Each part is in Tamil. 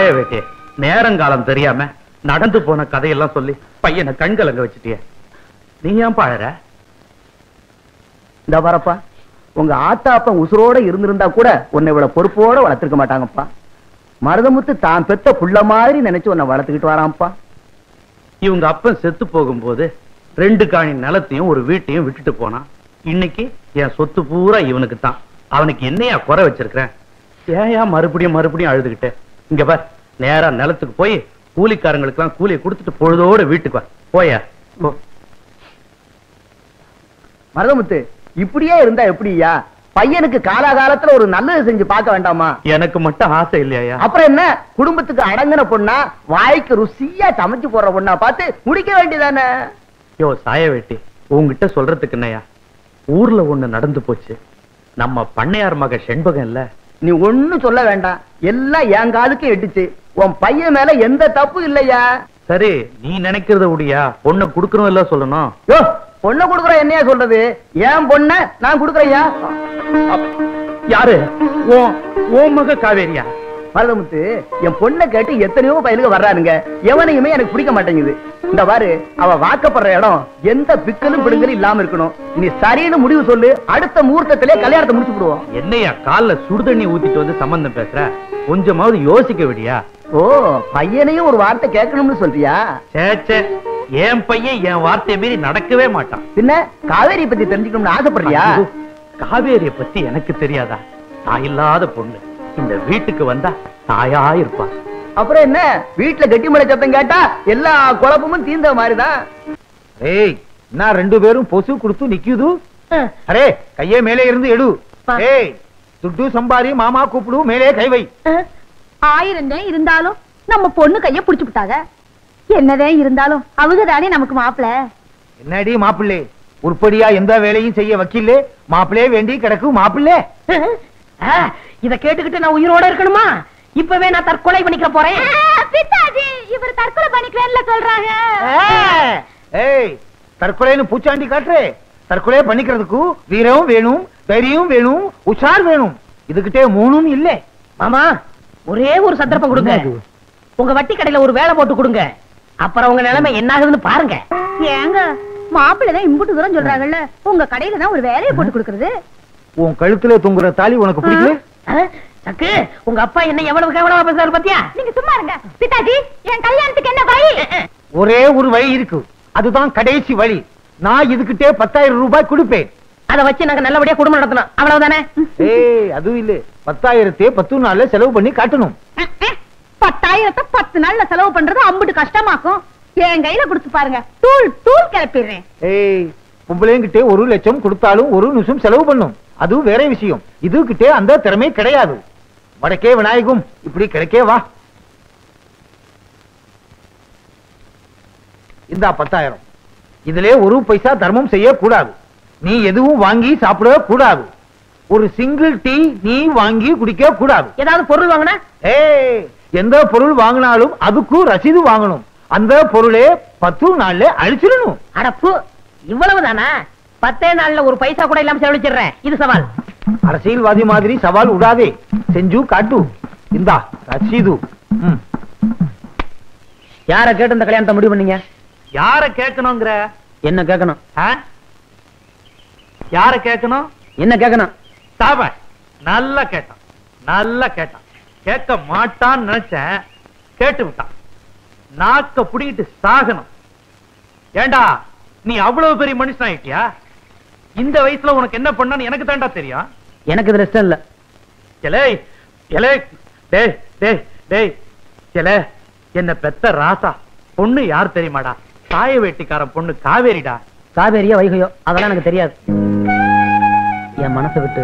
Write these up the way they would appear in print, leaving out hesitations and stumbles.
சாய வேட்டே, நேரங்காலம் தெரியாம நடந்து போன கதையெல்லாம் சொல்லி பையனை கண்கலங்க வச்சுட்டிய. நீ ஏன் பாழற? இந்த வரப்பா, உங்க ஆத்தா அப்பா உசுரோட இருந்திருந்தா கூட உன்னை இவ்வளவு பொறுப்போட வளர்த்திருக்க மாட்டாங்கப்பா. மருதமுத்து தான் பெத்த புள்ள மாதிரி நினைச்சு உன்னை வளர்த்துக்கிட்டு வரான்ப்பா. இவங்க அப்பன் செத்து போகும்போது 2 காணி நிலத்தையும் ஒரு வீட்டையும் விட்டுட்டு போனான். இன்னைக்கு என் சொத்து பூரா இவனுக்கு தான். அவனுக்கு என்னையா குறை வச்சிருக்கிறேன்? ஏயா மறுபடியும் மறுபடியும் அழுதுகிட்டேன்? இங்க பார், நேரா நிலத்துக்கு போய் கூலிக்காரங்களுக்கு எல்லாம் கூலியை கொடுத்துட்டு பொழுதோட வீட்டுக்கு வா. போயா போ. மருதமுத்து, இப்படியே இருந்தா எப்படியா? பையனுக்கு காலாகாலத்துல ஒரு நல்லது செஞ்சு பார்க்க வேண்டாமா? எனக்கு மட்டும் ஆசை இல்லையா? அப்புறம் என்ன, குடும்பத்துக்கு அடங்கின பொண்ணா, வாய்க்கு ருசியா சமைச்சு போடுற பொண்ணா பார்த்து முடிக்க வேண்டியதானே? யோ சாய வேட்டி, உங்ககிட்ட சொல்றதுக்கு என்னையா? ஊர்ல ஒண்ணு நடந்து போச்சு. நம்ம பண்ணையார் மக செண்பகம் இல்ல. நீ ஒண்ணு சொல்ல வேண்டாம், எல்லாம் என் காதுக்கு எட்டுச்சு. உன் பையன் மேல எந்த தப்பு இல்லையா? சரி, நீ நினைக்கிறத உடியா? பொண்ணை குடுக்கணும் இல்ல சொல்லணும். யோ, பொண்ணை குடுக்குற என்னையா சொல்றது? ஏன் பொண்ண நான் குடுக்குறையா? யாரு? ஓ மக காவேரியா? மருதமுத்து, என் பொண்ணை கேட்டு எத்தனையோ பயிலுக்கு வர்றானுங்க. எவனையுமே எனக்கு பிடிக்க மாட்டேங்குது. இந்த பாரு, அவ வாக்கப்படுற இடம் எந்த பிக்கலும் பிடுங்கலும் இல்லாம இருக்கணும். நீ சரின்னு முடிவு சொல்லு, அடுத்த முகூர்த்தத்திலே கல்யாணத்தை முடிச்சு விடுவோம். என்னையா கால்ல சுடுதண்ணி ஊத்திட்டு வந்து சம்பந்தம் பேசுற? கொஞ்சமாவது யோசிக்க விடியா? ஓ, பையனையும் ஒரு வார்த்தை கேட்கணும்னு சொல்றியா? சேச்சே, என் பையன் என் வார்த்தையை மீறி நடக்கவே மாட்டான். பின்ன காவேரி பத்தி தெரிஞ்சுக்கணும்னு ஆசைப்படுறியா? காவேரிய பத்தி எனக்கு தெரியாதா? தாயில்லாத பொண்ணு இந்த வீட்டுக்கு வந்தா தாயா இருப்பா. அப்புறம் என்ன, வீட்டுல கெட்டிமலை சத்தம் கேட்டா எல்லா குழப்பமும் தீர்ந்த மாதிரிதான். ஏய், நான் 2 பேரும் பொசு கொடுத்து நிக்குது. அரே, கையே மேலே இருந்து எடு. ஏய், துட்டு சம்பாரி மாமா கூப்பிடு, மேலே கை வை. 1000 இருந்தாலும் நம்ம பொண்ணு கைய புடிச்சு விட்டாங்க. என்னதே இருந்தாலும் அவங்க தானே நமக்கு மாப்பிள. என்னடி மாப்பிள்ளே, உருப்படியா எந்த வேலையும் செய்ய வக்கீல்லே, மாப்பிளே வேண்டி கிடக்கு மாப்பிள்ளே. இத கேட்டுக்கிட்டு நான் உயிரோட இருக்கணுமா? இப்பவே நான் தற்கொலை பண்ணிக்க போறேன். பித்தாஜி, இவர் தற்கொலை பண்ணிக்கிறேன்னு சொல்றாங்க. ஏய், தற்கொலைன்னு பூச்சாண்டி காட்டுறே. தற்கொலை பண்ணிக்கிறதுக்கு வீரம் வேணும், தைரியம் வேணும், உஷார் வேணும். இதுகிட்டே 3ம் இல்ல. மாமா, ஒரே ஒரு சந்தர்ப்பம் கொடுங்க. உங்க வட்டி கடையில ஒரு வேலை போட்டு கொடுங்க. அப்புறம் உங்க நிலைமை என்ன ஆகுதுன்னு பாருங்க. ஏங்க, மாப்பிள்ளதான் இம்புட்டு தூரம் சொல்றாங்கல்ல, உங்க கடையில தான் ஒரு வேலையை போட்டு கொடுக்கறது. உன் கழுத்துல தொங்குற தாலி உனக்கு பிடிக்கல? சக்கு, உங்க அப்பா என்ன எவ்வளவு கேவலமா பேசுறாரு பாத்தியா? நீங்க சும்மா இருங்க. பித்தாஜி, என் கல்யாணத்துக்கு என்ன வழி? ஒரே ஒரு வழி இருக்கு, அதுதான் கடைசி வழி. நான் இதுகிட்டே 10,000 ரூபாய் கொடுப்பேன். அதை வச்சு நாங்க நல்லபடியா குடும்பம் நடத்தணும், அவ்வளவுதானே? ஏய், அதுவும் இல்ல, 10,000 10 நாள்ல செலவு பண்ணி காட்டணும். 10,000 10 நாள்ல செலவு பண்றது அம்புட்டு கஷ்டமாக்கும். என் கையில கொடுத்து பாருங்க, தூள் தூள் கிளப்பிடுறேன். ஏய், பொம்பளைங்கிட்டே 1 லட்சம் கொடுத்தாலும் 1 நிமிஷம் செலவு பண்ணும். அது வேற விஷயம். இதுகிட்டே அந்த திறமை கிடையாது. வடக்கே விநாயகம், இப்படி கிடைக்கே வா. இந்த 10,000 இதிலே 1 பைசா தர்மம் செய்ய கூடாது. நீ எதுவும் வாங்கி சாப்பிட கூடாது. ஒரு சிங்கிள் டீ நீ வாங்கி குடிக்க கூடாது. ஏதாவது பொருள் வாங்கினா? ஏய், எந்த பொருள் வாங்கினாலும் அதுக்கு ரசீது வாங்கணும். அந்த பொருளே 10 நாள்ல அழிச்சிடணும். அடப்பு, இவ்வளவுதானா? 10 நாள்ல 1 பைசா கூட இல்லாம செலவழிச்சிடுறேன். இது சவால். அரசியல்வாதி மாதிரி சவால் விடாதே, செஞ்சு காட்டு. இந்தா ரசீது. யார கேட்டு இந்த கல்யாணத்தை முடிவு பண்ணீங்க? யார கேட்கணுங்கிற? என்ன கேட்கணும்? யார கேட்கணும்? என்ன கேட்கணும்? சாப நல்லா கேட்டான், நல்லா கேட்டான். கேட்க மாட்டான்னு நினைச்சேன், கேட்டு விட்டான். நாக்க புடிங்கிட்டு சாகணும். ஏண்டா, நீ அவ்வளவு பெரிய மனுஷன் ஆயிட்டியா? இந்த வயசுல உனக்கு என்ன பண்ணு எனக்கு தாண்டா தெரியும். எனக்கு இதுல இஷ்டம் இல்ல. என்ன பெத்த ராசா பொண்ணு யார் தெரியுமாடா? சாய வேட்டிக்காரன் பொண்ணு காவேரிடா. காவேரியா வைகையோ அதெல்லாம் எனக்கு தெரியாது. என் மனசை விட்டு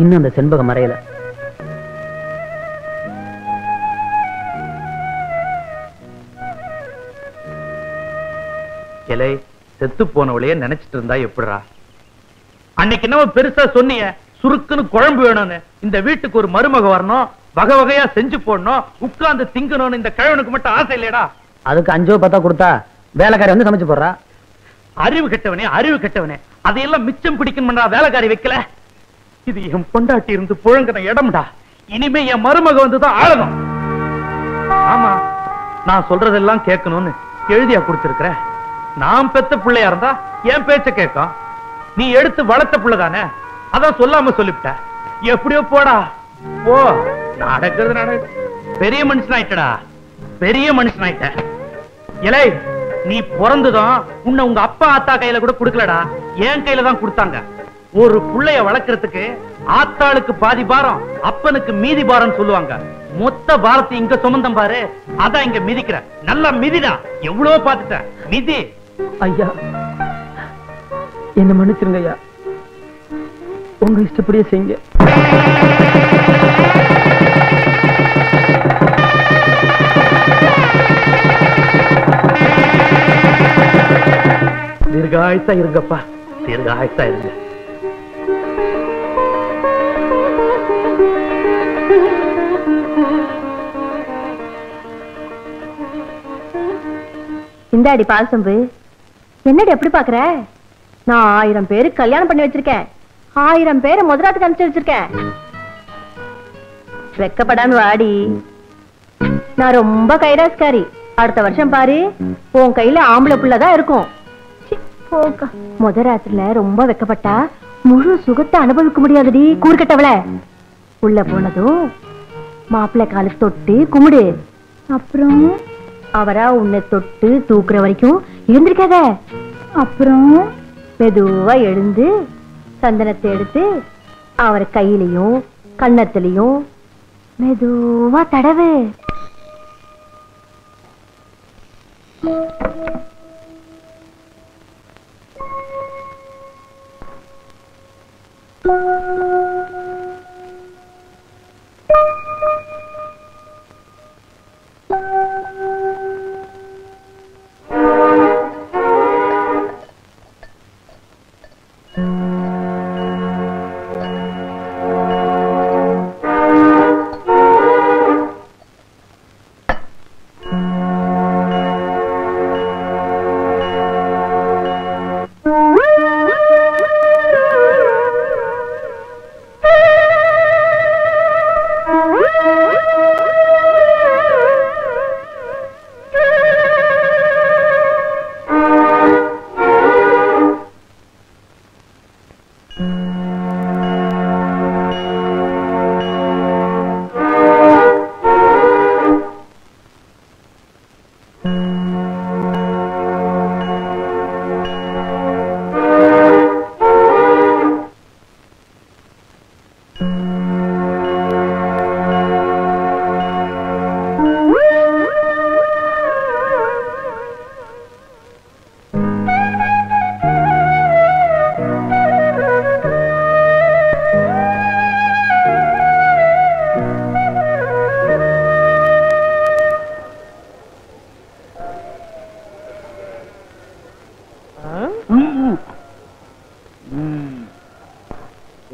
இன்னும் அந்த செண்பகம் மறையல. கிளை செத்து போனவளையே நினைச்சிட்டு இருந்தா எப்படிரா? அன்னைக்கு என்னவோ பெருசா சொன்னீங்க, சுருக்குன்னு குழம்பு வேணும்னு. இந்த வீட்டுக்கு ஒரு மருமக வரணும், வகை வகையா செஞ்சு போடணும், உட்கார்ந்து திங்கணும்னு இந்த கிழவனுக்கு மட்டும் ஆசை இல்லையடா? அதுக்கு 5 10 கொடுத்தா வேலைக்காரி வந்து சமைச்சு போடுறா. அறிவு கெட்டவனே, அறிவு கெட்டவனே, அதையெல்லாம் மிச்சம் பிடிக்கணும்டா வேலைக்காரி வைக்கல. இது என் பொண்டாட்டி இருந்து புழங்கின இடம்டா. இனிமே என் மருமக வந்துதான் ஆளணும். ஆமா, நான் சொல்றதெல்லாம் கேட்கணும்னு எழுதியா கொடுத்திருக்கிற. நான் பெத்த பிள்ளையா இருந்தா என் பேச்ச கேட்கும். நீ எடுத்து வளர்த்த பிள்ளைதானே, அதான் சொல்லாம சொல்லிவிட்ட. எப்படியோ போடா போ. நடக்கிறது நடக்குது. பெரிய மனுஷன் ஆயிட்டடா, பெரிய மனுஷன் ஆயிட்ட. இலை, நீ பிறந்ததும் உன்னை உங்க அப்பா ஆத்தா கையில கூட கொடுக்கலடா, என் கையில தான் கொடுத்தாங்க. ஒரு புள்ளைய வளர்க்கறதுக்கு ஆத்தாளுக்கு பாதி பாரம், அப்பனுக்கு மீதி பாரம் சொல்லுவாங்க. மொத்த பாரத்தை இங்க சுமந்தம் பாரு, அதான் இங்க மிதிக்கிற. நல்லா மிதிடா, எவ்வளவு பாத்துட்ட மிதி. ஐயா, என்ன மன்னிச்சிருங்க ஐயா, உங்க இஷ்டப்படியே செய்யுங்க. தீர்காயுசா இருங்கப்பா, தீர்காயுசா இருங்க. இந்தாடி பால் சொம்பு. என்னடி எப்படி பாக்குற? நான் 1000 பேருக்கு கல்யாணம் பண்ணி வச்சிருக்கேன், 1000 பேரை முதலாத்துக்கு அனுப்பிச்சு வச்சிருக்கேன். வெக்கப்படாம வாடி. நான் ரொம்ப கைராஸ்காரி. அடுத்த வருஷம் பாரு, உன் கையில ஆம்பளை புள்ளதான் இருக்கும். முத ராத்திரில ரொம்ப வெக்கப்பட்டா முழு சுகத்தை அனுபவிக்க முடியாதுடி கூறுகட்டவள. உள்ள போனதும் மாப்பிள்ளை காலை தொட்டு கும்பிடு. அப்புறம் அவரா உன்னை தொட்டு தூக்குற வரைக்கும் எழுந்திருக்காத. அப்புறம் மெதுவா எழுந்து சந்தனத்தை எடுத்து அவர் கையிலையும் கன்னத்திலையும் மெதுவா தடவு.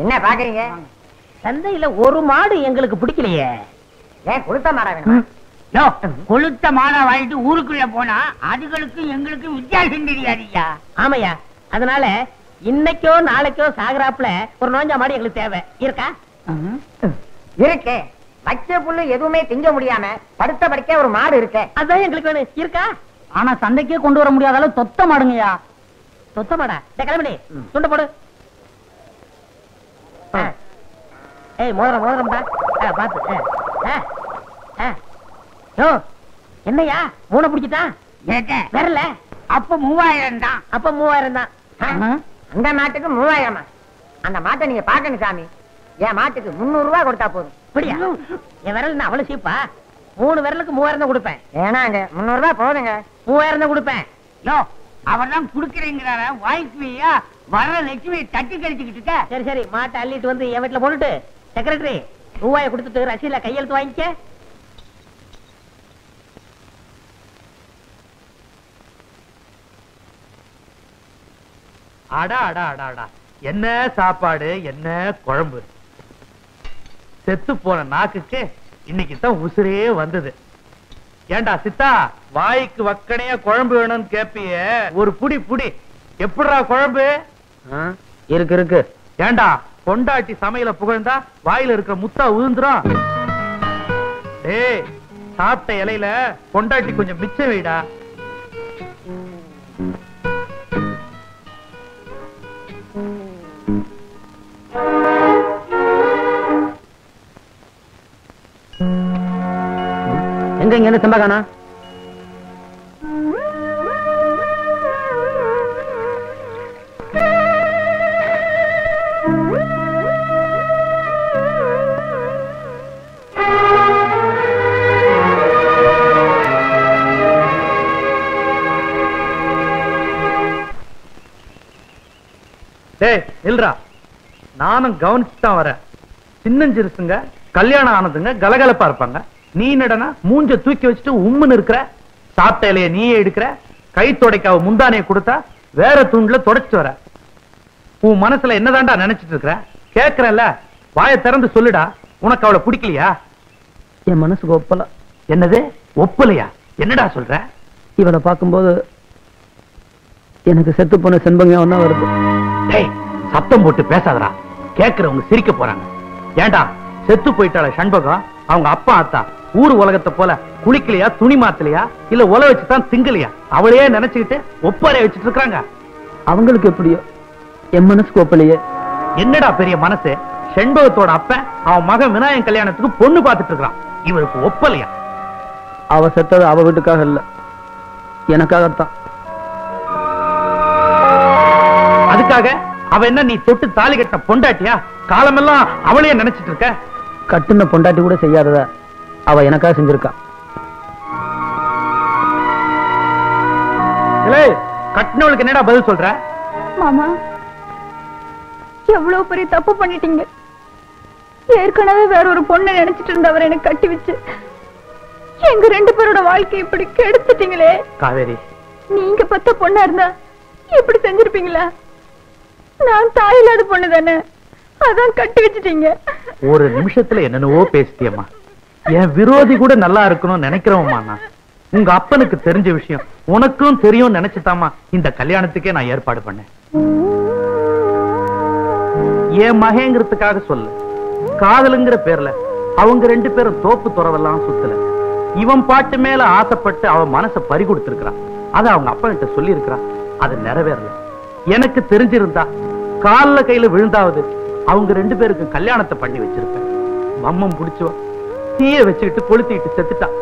என்ன பாக்குறீங்க? சந்தையில ஒரு மாடு எங்களுக்கு பிடிக்கலையே. ஏன் கொளுத்த மாடா வேணுமா? கொளுத்த மாடா வாங்கிட்டு ஊருக்குள்ள போனா அதுகளுக்கு எங்களுக்கு வித்தியாசம் தெரியாதுயா. ஆமையா, அதனால இன்னைக்கோ நாளைக்கோ சாகராப்புல ஒரு நோஞ்சா மாடு எங்களுக்கு தேவை. இருக்கா? இருக்கே. பச்சை புல்லு எதுவுமே திங்க முடியாம படுத்த படுக்க ஒரு மாடு இருக்கு, அதான் எங்களுக்கு வேணும். இருக்கா? ஆனா சந்தைக்கே கொண்டு வர முடியாத அளவு தொத்த மாடுங்கய்யா. தொத்த மாடா? கிளம்பி துண்ட போடு. ஏய் மோதிரம் மோதிரம்டா, பாத்து. என்னையா மூணை பிடிச்சிட்டான்? வரல. அப்ப 3000 தான். அப்ப 3000 தான். அந்த மாட்டுக்கு 3000. அந்த மாட்டை நீங்க பாக்கணும் சாமி. என் மாட்டுக்கு 300 ரூபாய் கொடுத்தா போதும். அப்படியா? என் விரல் அவ்வளவு சீப்பா? 3 விரலுக்கு 3000 தான் கொடுப்பேன். ஏனாங்க 300 ரூபாய் போதுங்க. 3000 தான் கொடுப்பேன். அவர் தான் குடுக்கறீங்கிறார வாய்க்குவியா? வர லட்சுமி தட்டி கழிச்சுக்கிட்டு இருக்க. சரி சரி, மாட்டை அள்ளிட்டு வந்து என் வீட்டுல போட்டுட்டு செக்ரட்டரி ரூபாயை கொடுத்துட்டு ரசீல கையெழுத்து வாங்கிக்க. அடா அடா அடா அடா, என்ன சாப்பாடு, என்ன குழம்பு. செத்து போன நாக்குக்கு இன்னைக்கு தான் உசுரே வந்தது. ஏண்டா சித்தா, வாய்க்கு வக்கனையா குழம்பு வேணும்னு கேப்பிய, ஒரு புடி புடி. எப்படிடா குழம்பு? இருக்கு இருக்கு. ஏண்டா பொண்டாட்டி சமையல புகழ்ந்தா வாயில இருக்கிற முத்தா உதிர்ந்துரும். டேய், சாப்பிட்ட இலையில பொண்டாட்டி கொஞ்சம் மிச்சம் வைடா. எங்க இங்க இருந்து செம்பகானா? டேய் இல்லரா, நானும் கவனிச்சுதான் வரேன். சின்னஞ்சிருசுங்க கல்யாணம் ஆனதுங்க கலகலப்பா இருப்பாங்க. நீ என்னடனா மூஞ்ச தூக்கி வச்சுட்டு உம்முன்னு இருக்கிற. சாப்பிட்ட இலைய நீயே எடுக்கிற. கை துடைக்காவ முந்தானைய கொடுத்தா வேற தூண்ல தொடச்சிட்டு வர. உன் மனசுல என்னதான்டா நினைச்சிட்டு இருக்கிற? கேக்குறல்ல, வாயை திறந்து சொல்லுடா. உனக்கு அவளை பிடிக்கலையா? என் மனசுக்கு ஒப்பல. என்னது ஒப்பலையா? என்னடா சொல்ற? இவனை பார்க்கும்போது எனக்கு செத்து போன செண்பகம் தான் வருது. டேய், சத்தம் போட்டு பேசாதடா, கேக்குறவங்க சிரிக்க போறாங்க. ஏண்டா செத்து போயிட்டாள சண்பகம் அவங்க அப்பா ஆத்தா ஊர் உலகத்தை போல குளிக்கலையா, துணி மாத்தலையா, இல்ல உல வச்சுதான் திங்கலையா? அவளையே நினைச்சுக்கிட்டு ஒப்பாரைய வச்சுட்டு இருக்காங்க. அவங்களுக்கு எப்படியோ, என் மனசுக்கு ஒப்பலையே. என்னடா பெரிய மனசு? செண்பகத்தோட அப்பன் அவன் மகன் விநாயகன் கல்யாணத்துக்கு பொண்ணு பார்த்துட்டு இருக்கான். இவருக்கு ஒப்பலையா? அவ செத்தது அவ வீட்டுக்காக இல்ல, எனக்காகத்தான். அதுக்காக அவ என்ன நீ தொட்டு தாலி கட்ட பொண்டாட்டியா? காலமெல்லாம் அவளையே நினைச்சிட்டு இருக்க? கட்டுன பொண்டாட்டி கூட செய்யாதத அவ எனக்காக செஞ்சிருக்கா. கட்டினவளுக்கு என்னடா பதில் சொல்ற? மாமா, எவ்வளவு பெரிய தப்பு பண்ணிட்டீங்க. ஏற்கனவே வேற ஒரு பொண்ணை நினைச்சிட்டு இருந்தவர் எனக்கு கட்டி வச்சு எங்க 2 பேரோட வாழ்க்கை இப்படி கெடுத்துட்டீங்களே. காவேரி, நீங்க பத்த பொண்ணா இருந்தா இப்படி செஞ்சிருப்பீங்களா? நான் தாயில்லாத பொண்ணு தானே, அதான் கட்டி வச்சுட்டீங்க. ஒரு நிமிஷத்துல என்னென்னவோ பேசிட்டியம்மா. என் விரோதி கூட நல்லா இருக்கணும்னு நினைக்கிறவம்மா நான். உங்க அப்பனுக்கு தெரிஞ்ச விஷயம் உனக்கும் தெரியும் நினைச்சுதாமா இந்த கல்யாணத்துக்கே நான் ஏற்பாடு பண்ணேன். என் மகேங்கிறதுக்காக சொல்ல, காதலுங்கிற பேர்ல அவங்க 2 பேரும் தோப்பு துறவெல்லாம் சுத்தல. இவன் பாட்டு மேல ஆசைப்பட்டு அவன் மனசை பறி கொடுத்திருக்கிறான். அதை அவங்க அப்பா கிட்ட சொல்லி இருக்கிறான். அது நிறைவேறல. எனக்கு தெரிஞ்சிருந்தா கால்ல கையில விழுந்தாவது அவங்க 2 பேருக்கு கல்யாணத்தை பண்ணி வச்சிருப்பேன். மம்மம் புடிச்சுவா தீய வச்சுக்கிட்டு கொளுத்திட்டு செத்துட்டான்.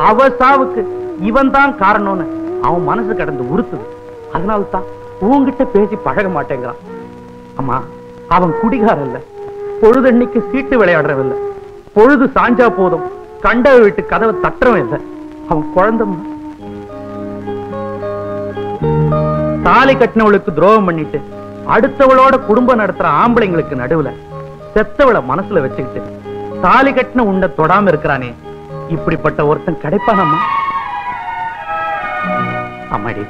அவ சாவுக்கு இவன் தான் காரணம்னு அவன் மனசு கடந்து உறுத்துது. அதனால்தான் உன்கிட்ட பேசி பழக மாட்டேங்கிறான். அம்மா, அவன் குடிகாரன் இல்ல, பொழுதன்னைக்கு சீட்டு விளையாடுறவில்லை. பொழுது சாஞ்சா போதும் கண்ட வீட்டு கதவை தட்டுறவன் இல்லை. அவன் குழந்தை. தாலி கட்டினவளுக்கு துரோகம் பண்ணிட்டு அடுத்தவளோட குடும்பம் நடத்துற ஆம்பளைங்களுக்கு நடுவுல செத்தவளை மனசுல வச்சுக்கிட்டு தாலி கட்டின உன்னை தொடாம இருக்கிறானே, இப்படிப்பட்ட ஒருத்தன் கிடைப்பானம்மா? அம்மாடி,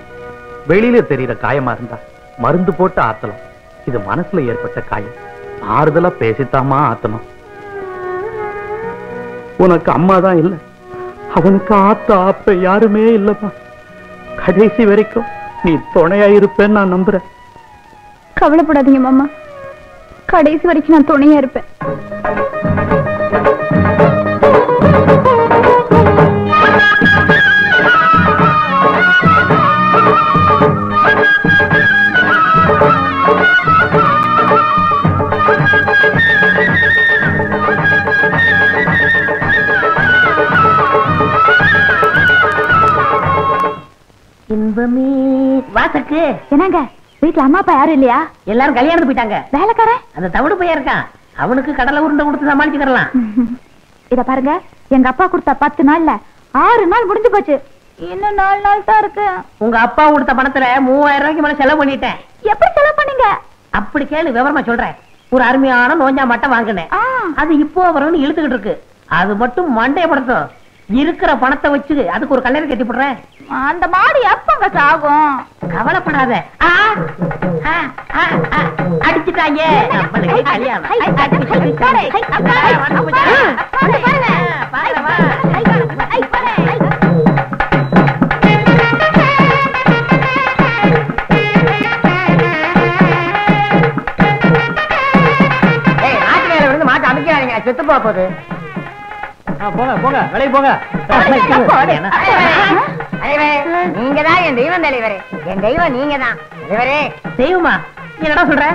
வெளியில தெரியற காயமா இருந்தா மருந்து போட்டு ஆத்தலாம். இது மனசுல ஏற்பட்ட காயம், ஆறுதலா பேசித்தாமா ஆத்தணும். உனக்கு அம்மாதான் இல்ல, அவனுக்கு ஆத்த ஆப்ப யாருமே இல்லப்பா. கடைசி வரைக்கும் நீ துணையா இருப்பேன்னு நான் நம்புறேன். கவலைப்படாதீங்க மாமா, கடைசி வரைக்கும் நான் துணையா இருப்பேன். இன்பமே வாசக்கு. என்னங்க வீட்டுல அம்மா அப்பா யாரும் இல்லையா? எல்லாரும் கல்யாணத்துக்கு போயிட்டாங்க. வேலைக்காரன் அந்த தவிடு பையன் இருக்கான், அவனுக்கு கடலை உருண்டை கொடுத்து சமாளிச்சுக்கலாம். இத பாருங்க, எங்க அப்பா கொடுத்த 10 நாள்ல 6 நாள் முடிஞ்சு போச்சு. இன்னும் 4 நாள் தான் இருக்கு. உங்க அப்பா கொடுத்த பணத்துல 3000 ரூபாய்க்கு மேல செலவு பண்ணிட்டேன். எப்படி செலவு பண்ணீங்க? அப்படி கேளு, விவரமா சொல்றேன். ஒரு அருமையான நோஞ்சா மட்டம் வாங்கினேன். அது இப்போ வரணும்னு இழுத்துக்கிட்டு இருக்கு. அது மட்டும் மண்டைய படுத்தும். இருக்கிற பணத்தை வச்சு அதுக்கு ஒரு கல்யாணம் கட்டி போடுறேன். அந்த மாடு எப்பங்க சாகும்? கவலைப்படாத. அடிச்சுட்டாங்க, நம்மளுக்கு கல்யாணம். மாட்டு வேலை விழுந்து மாட்டு அமைக்காதீங்க, செத்து போகுது. போங்க போங்க வேலைக்கு போங்க. நீங்க தான் என் தெய்வம் தலைவரே. என் தெய்வம் நீங்க தான் தலைவரே. தெய்வமா? என்னடா சொல்ற?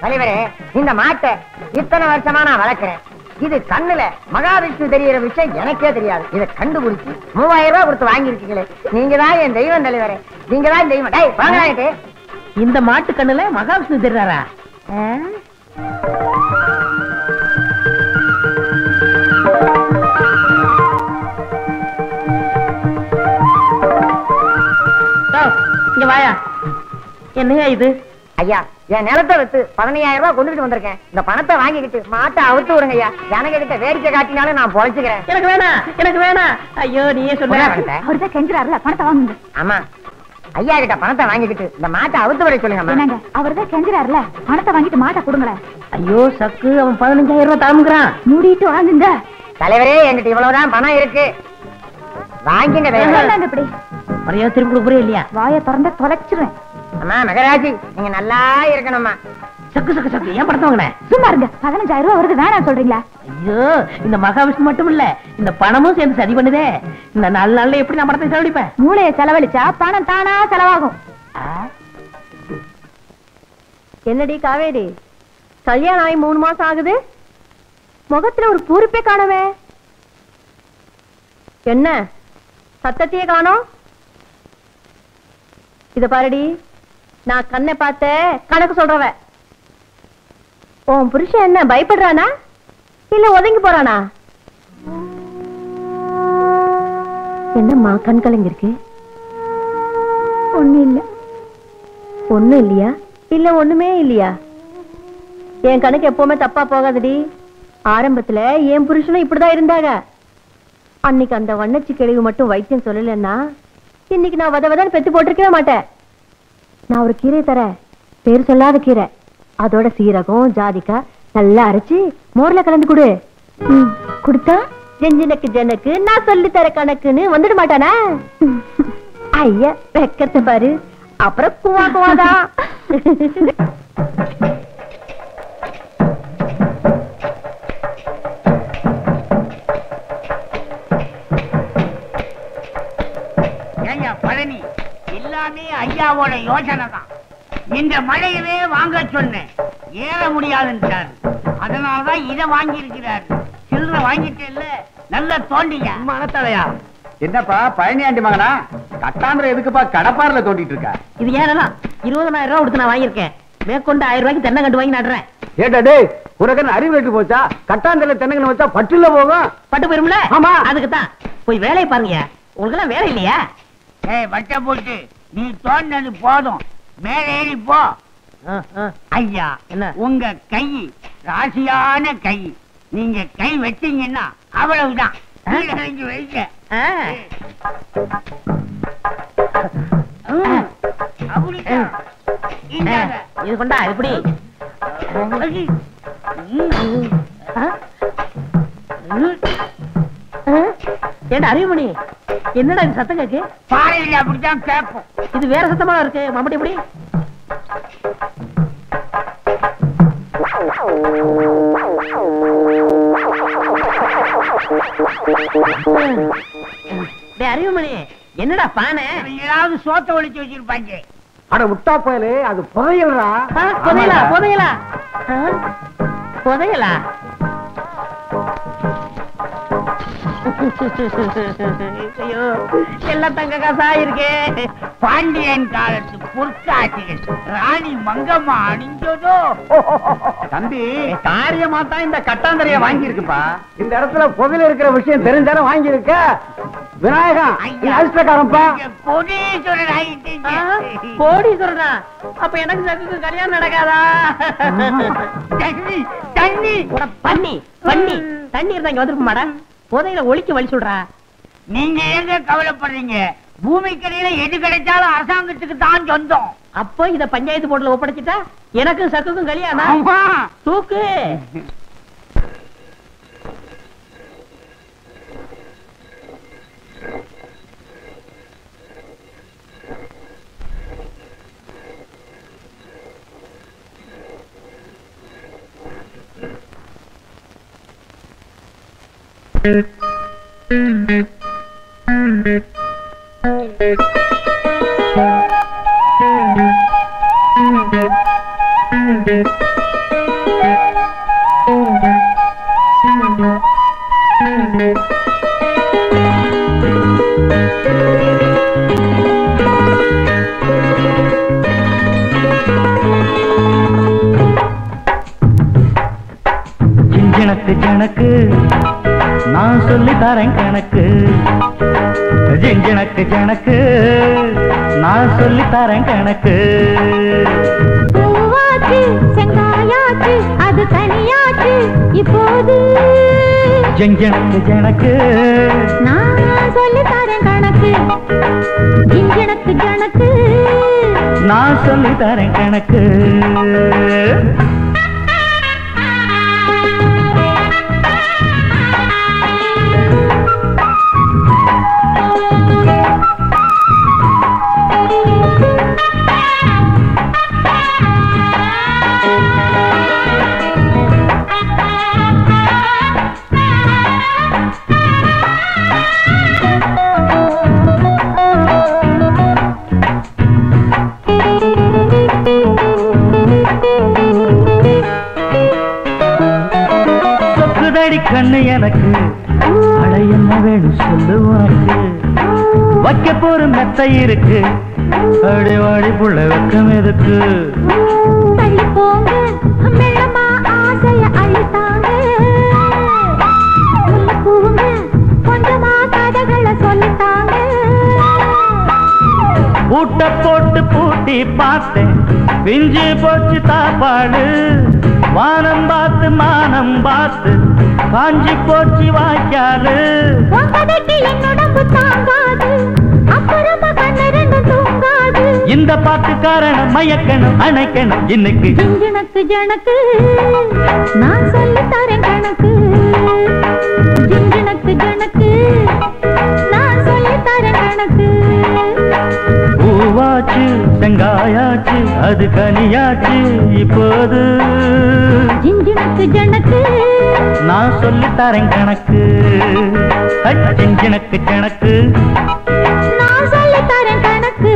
தலைவரே, இந்த மாட்டை இத்தனை வருஷமா நான் வளர்க்கிறேன். இது கண்ணுல மகாவிஷ்ணு தெரியற விஷயம் எனக்கே தெரியாது. இதை கண்டுபிடிச்சு 3000 ரூபாய் கொடுத்து வாங்கிருக்கீங்களே. நீங்க தான் என் தெய்வம் தலைவரே. நீங்க தான் தெய்வம். டேய் வாங்கலாயிட்டு. இந்த மாட்டு கண்ணுல மகாவிஷ்ணு தெரியாரா? இங்க வாயா. என்னையா இது? ஐயா, என் நிலத்தை வித்து 15000 ரூபாய் கொண்டுட்டு வந்திருக்கேன். இந்த பணத்தை வாங்கிக்கிட்டு மாட்டை அவுத்து விடுங்க ஐயா. ஜனங்க கிட்ட வேடிக்கை காட்டினாலும் நான் பொழைச்சுக்கிறேன். எனக்கு வேணாம், எனக்கு வேணாம். ஐயோ நீயே சொல்ல. அவர்தான் கெஞ்சுறாருல, பணத்தை வாங்குங்க. ஆமா, ஐயா கிட்ட பணத்தை வாங்கிக்கிட்டு இந்த மாட்டை அவுத்து விட சொல்லுங்க. என்னங்க, அவர்தான் கெஞ்சுறாருல, பணத்தை வாங்கிட்டு மாட்டை கொடுங்களேன். ஐயோ சக்கு, அவன் 15000 ரூபாய் தாமுங்கிறான். மூடிட்டு வாங்குங்க. தலைவரே, என்கிட்ட இவ்வளவுதான் பணம் இருக்கு. வாங்கிங்க வேண்டாங்க இப்படி. மரியாதை திரும்ப கொடுக்குறே இல்லையா? வாயை திறந்த தொலைச்சிருவேன். அம்மா மகராஜி, நீங்க நல்லா இருக்கணும்மா. சக்கு சக்கு சக்கு, ஏன் பணத்தை வாங்கின? சும்மா இருங்க. 15000 ரூபாய் வருது, வேணாம் சொல்றீங்களா? ஐயோ, இந்த மகாவிஷ்ணு மட்டும் இல்ல, இந்த பணமும் சேர்ந்து சரி பண்ணுதே. இந்த 4 நாள்ல எப்படி நான் பணத்தை செலவழிப்பேன்? மூளையை செலவழிச்சா பணம் தானா செலவாகும். என்னடி காவேரி, கல்யாணம் ஆகி 3 மாசம் ஆகுது, முகத்துல ஒரு பூரிப்பே காணவே. என்ன சத்தத்தையே காணோம்? இத பாருடி, நான் கண்ணை பார்த்த கணக்கு சொல்றவ. உன் புருஷன் என்ன பயப்படுறானா இல்ல ஒதுங்கி போறானா? என்னம்மா கண் கலங்கிருக்கு? ஒண்ணு இல்ல. ஒண்ணு இல்லையா? இல்ல ஒண்ணுமே இல்லையா? என் கணக்கு எப்பவுமே தப்பா போகாதடி. ஆரம்பத்துல என் புருஷனும் இப்படிதான் இருந்தாங்க. அன்னைக்கு அந்த வண்ணச்சி கிழவு மட்டும் வைத்தியம் சொல்லலன்னா இன்னைக்கு நான் வதவதன்னு பெத்து போட்டிருக்கவே மாட்டேன். நான் ஒரு கீரை தரேன், பேர் சொல்லாத கீரை. அதோட சீரகம் ஜாதிக்காய் நல்லா அரைச்சு மோர்ல கலந்து கொடு. குடுத்தா ஜெஞ்சனுக்கு ஜனக்கு நான் சொல்லி தர கணக்குன்னு வந்துட மாட்டானா? ஐயா வெக்கத்தை பாரு. அப்புறம் குவா குவாதான். பழனி எல்லாமே ஐயாவோட யோசனை தான். இந்த மழையவே வாங்க சொன்னேன், ஏற முடியாதுன்றார். அதனாலதான் இதை வாங்கி இருக்கிறார். சில்லற வாங்கிட்டு இல்ல, நல்ல தோண்டிங்க. மனத்தலையா? என்னப்பா பழனி ஆண்டி மகனா, கட்டாந்திரம் எதுக்குப்பா கடப்பாரில தோண்டிட்டு இருக்க? இது ஏன்னா 20000 ரூபாய் கொடுத்து நான் வாங்கியிருக்கேன். மேற்கொண்டு 1000 ரூபாய்க்கு தென்னை கண்டு வாங்கி நடுறேன். ஏட்டா டேய், உனக்கு அறிவு வெட்டு போச்சா? கட்டாந்திர தென்னங்கன்னு வச்சா பட்டுல போகும். பட்டு போயிரும்ல? ஆமா. அதுக்கு தான் போய் வேலையை பாருங்க. உங்களுக்கு எல்லாம் வேலை இல்லையா? வட்ட போட்டு நீ தோண்டது போதும், மேல ஏறி போ. ஐயா, என்ன உங்க கை ராசியான கை. நீங்க கை வச்சீங்கன்னா அவ்வளவுதான். வைங்க. இது கொண்டா எப்படி? ஏண்டா அறிவுமணி, என்னடா இது சத்தம் கேக்கு? பாறையில் அப்படித்தான் கேட்போம். இது வேற சத்தமா இருக்கு. மம்பட்டி எப்படி? அறிவுமணி, என்னடா பானை? ஏதாவது சோத்த ஒழிச்சு வச்சிருப்பாங்க. அட முட்டா பயலே, அது புதையல்ரா. புதையலா? புதையலா? புதையலா? ஐயோ, எல்லாம் தங்க காசா இருக்கே. பாண்டியன் காலத்து பொற்காட்சிகள் ராணி மங்கம்மா அணிஞ்சதோ. தம்பி, காரியமா தான் இந்த கட்டாந்தரைய வாங்கி இருக்குப்பா. இந்த இடத்துல புதையல் இருக்கிற விஷயம் தெரிஞ்சாலும் வாங்கி இருக்க. விநாயகம் அதிர்ஷ்டக்காரன்பா. கோடீஸ்வரன் ஆகிட்டீங்க. கோடீஸ்வரனா? அப்ப எனக்கு சகுக்கு கல்யாணம் நடக்காதா? தண்ணி தண்ணி பண்ணி பண்ணி தண்ணி இருந்தா இங்க வந்துருக்க மாடா. புதையில ஒழிக்க வழி சொல்றா. நீங்க எங்க கவலைப்படுறீங்க? பூமிக்கரையில எது கிடைச்சாலும் அரசாங்கத்துக்கு தான் சொந்தம். அப்போ இத பஞ்சாயத்து போர்டுல ஒப்படைச்சிட்டா எனக்கும் சக்குக்கும் கல்யாணம். தூக்கு. Thank you. ஜனக்கு ஜனக்கு நான் சொல்லி தரேன் கணக்கு. ஜனக்கு ஜனக்கு நான் சொல்லி தரேன் கணக்கு. பூவாச்சு செங்காயாச்சு அது தனியாச்சு இப்போது. ஜனக்கு ஜனக்கு நான் சொல்லி தரேன் கணக்கு. ஜனக்கு ஜனக்கு நான் சொல்லி தரேன் கணக்கு. கண்ணு எனக்கு அட என்ன வேணும் சொல்லுவாக்கு. வைக்க போற மெத்த இருக்கு அடி வாடி புள்ள வெக்கம் எதுக்கு. தள்ளி போங்க மெல்லமா ஆசைய அழித்தாங்க. பூங்க கொஞ்சமா கதைகளை சொல்லித்தாங்க. பூட்ட போட்டு பூட்டி பார்த்தேன் பிஞ்சு போச்சு தாப்பாடு. வானம் பார்த்து மானம் பார்த்து காஞ்சி போச்சு வாய்க்காலு. என்னுடம்பு தாங்காது அப்புறமா கண்ணு தூங்காது. இந்த பாட்டு காரணம் மயக்கணும் அணைக்கணும் இன்னைக்கு. ஜனக்கு ஜனக்கு நான் சொல்லி தரேன் கணக்கு. ஜனக்கு ஜனக்கு நான் சொல்லி தரேன் கணக்கு. பூவாச்சு செங்காயாச்சு அது கனியாச்சு இப்போது. ஜனக்கு ஜனக்கு நான் சொல்லி தரேன் கணக்கு. ஜனக்கு ஜனக்கு நான் சொல்லி தரேன் கணக்கு.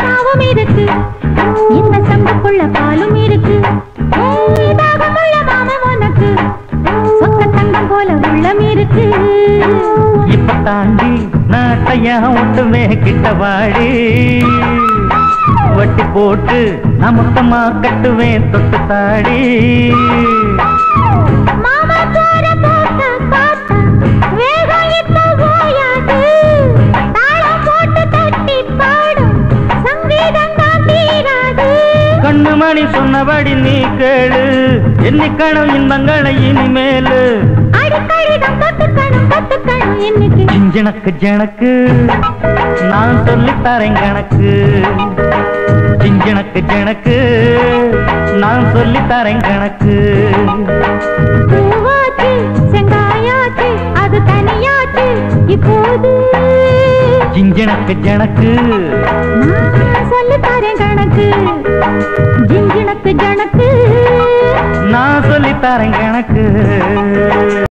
மாவும் இருக்கு இந்த சம்பக்குள்ள பாலும் இருக்கு. தாகமுள்ள மாமன் உனக்கு சொக்க தங்கம் போல உள்ளம் இருக்கு. இப்ப தாண்டி நாட்டையா ஒட்டுமே கிட்ட வாடி. வட்டி போட்டு நான் மொத்தமா கட்டுவேன் தொட்டு தாடி. மாமா போற போட்ட பார்த்தா வேகம் இப்ப ஓயாது. தாளம் போட்டு தட்டி பாடும் சங்கீதம் தான் தீராது. கண்ணு மணி சொன்னபடி நீ கேளு எண்ணிக்கணும் இன்பங்களை இனிமேலு. அடிக்கடிதான் கத்துக்கணும் இன்னைக்கு. ஜனக்கு ஜனக்கு நான் சொல்லி தரேன் கணக்கு. ஜனக்கு ஜனக்கு நான் சொல்லி தரேன் கணக்கு. பூவாச்சு செங்காயாச்சு அது தனியாச்சு இப்போது. ஜனக்கு ஜனக்கு நான் சொல்லி தரேன் கணக்கு. ஜனக்கு ஜனக்கு நான் சொல்லி தரேன் கணக்கு.